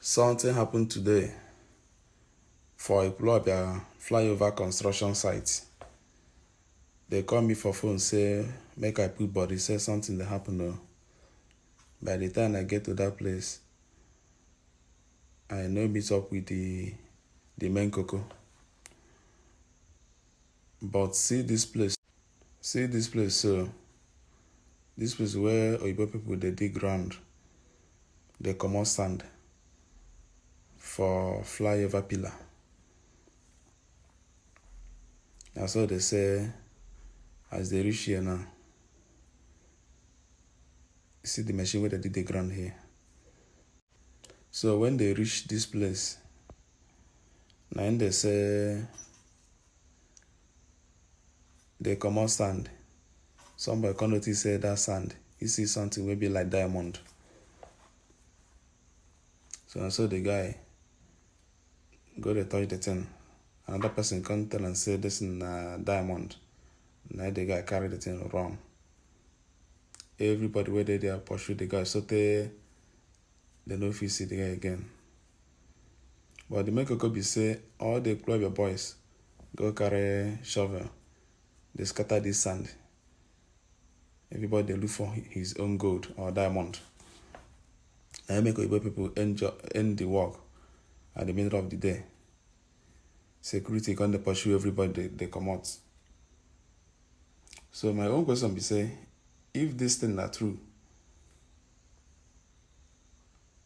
Something happened today for Ekwulobia flyover construction site. They call me for phone, say, make I put body, say something that happened. By the time I get to that place, I know meet up with the main coco. But see this place, so this place where Oyibo people they dig ground, they comot sand for flyover pillar. And so they say, as they reach here now, you see the machine where they dig the ground here. So when they reach this place, now they say they comot sand. Somebody can notice say that sand, you see something maybe like diamond. So the guy go to touch the thing. Another person come tell and say this is diamond. Now the guy carry the thing wrong. Everybody where they there pursue the guy, so they know if you see the guy again. But the make could be say all the Ekwulobia boys go carry shovel. They scatter this sand. Everybody they look for his own gold or diamond. And make people end the work at the middle of the day. Security can pursue everybody they come out. So my own question be say, if this thing are true,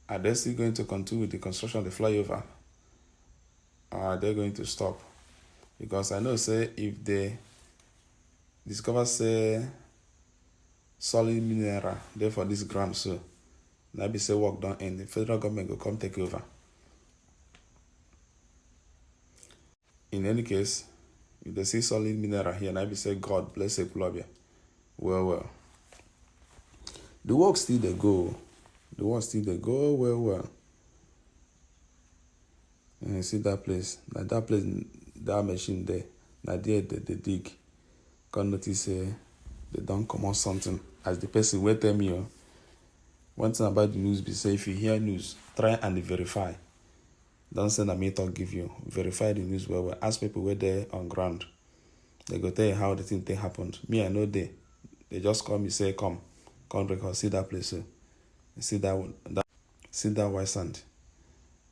are they still going to continue with the construction of the flyover? Or are they going to stop? Because I know say if they discover say solid mineral there for this ground, so now be say work done end, the federal government will come take over. In any case, if they see solid mineral here, now be say God bless Ekwulobia. Well. The work still they go. Well. And you see that place. Now that place, that machine there. Now there they dig. Can't notice say they don't come out something. As the person will tell me, one thing about the news be say if you hear news, try and verify. Don't send a me talk give you. Verify the news well. Ask people where they on ground. They go tell you how the thing happened. Me, I know they just call me, say, come record, see that place. See that white sand.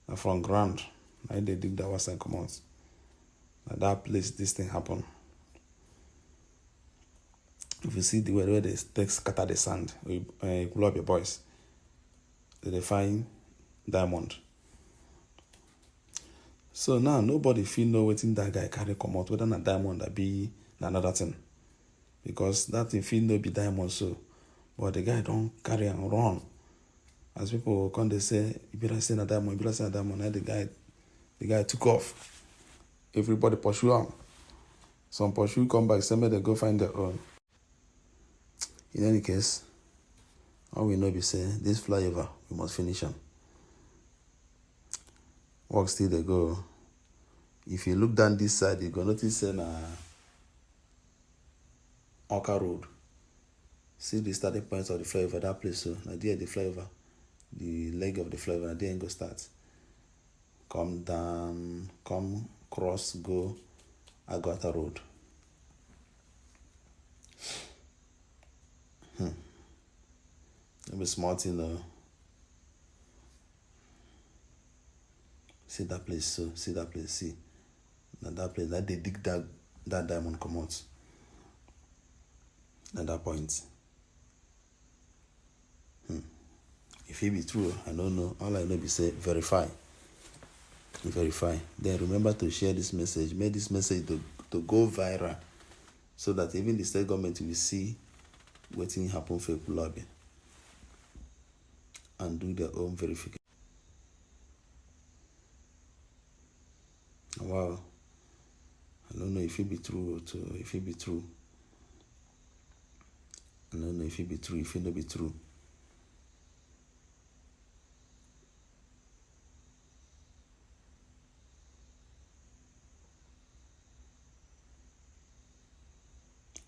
And from ground, I they dig that white sand come out. At that place, this thing happen. If you see the way where they scatter the sand, Ekwulobia boys, they find diamond. So now nobody feel know wetin that guy carry come out, whether na diamond or be another thing. Because that thing feel no be diamond so. But the guy don't carry and run. As people come they say, you better say na diamond, now the guy took off. Everybody pursue him. Some pursue come back, say they go find their own. In any case, all we know be say this flyover, we must finish them. Work still they go. If you look down this side, you go notice na Oka Road. See the starting point of the flyover, that place. So now there the flyover, the leg of the flyover, now there go start. Come down, come cross, go Agata Road. Maybe small thing though. See that place, see. Now that place, that they dig that diamond come out. At that point. If it be true, I don't know. All I know be say verify. Then remember to share this message. Make this message to go viral, so that even the state government will see what thing happen for Ekwulobia and do their own verification. Wow. I don't know if it be true or if it be true. I don't know if it be true, if it not be true.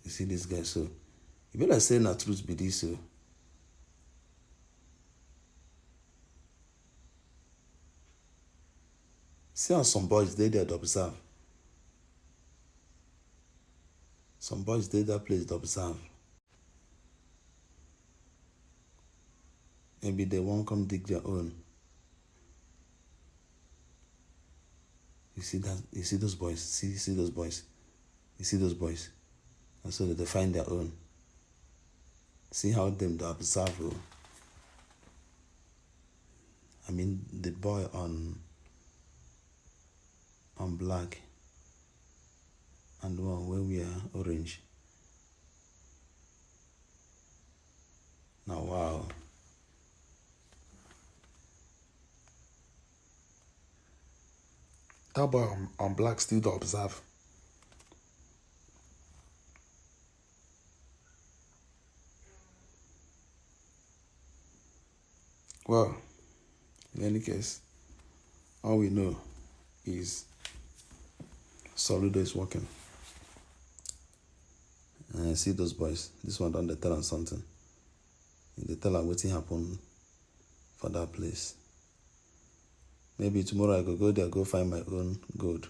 You see this guy, so you better say na truth be this, so. See how some boys they there to observe. Some boys they that place to observe. Maybe they won't come dig their own. You see that? You see those boys? See those boys? You see those boys? And so that they find their own. See how them they observe. I mean the boy on black and the one where we are orange. Now wow. That boy on black still to observe. Well, in any case, all we know is Soludo is working. And I see those boys. This one done they tell them something. They tell them what happened for that place. Maybe tomorrow I could go there, go find my own gold.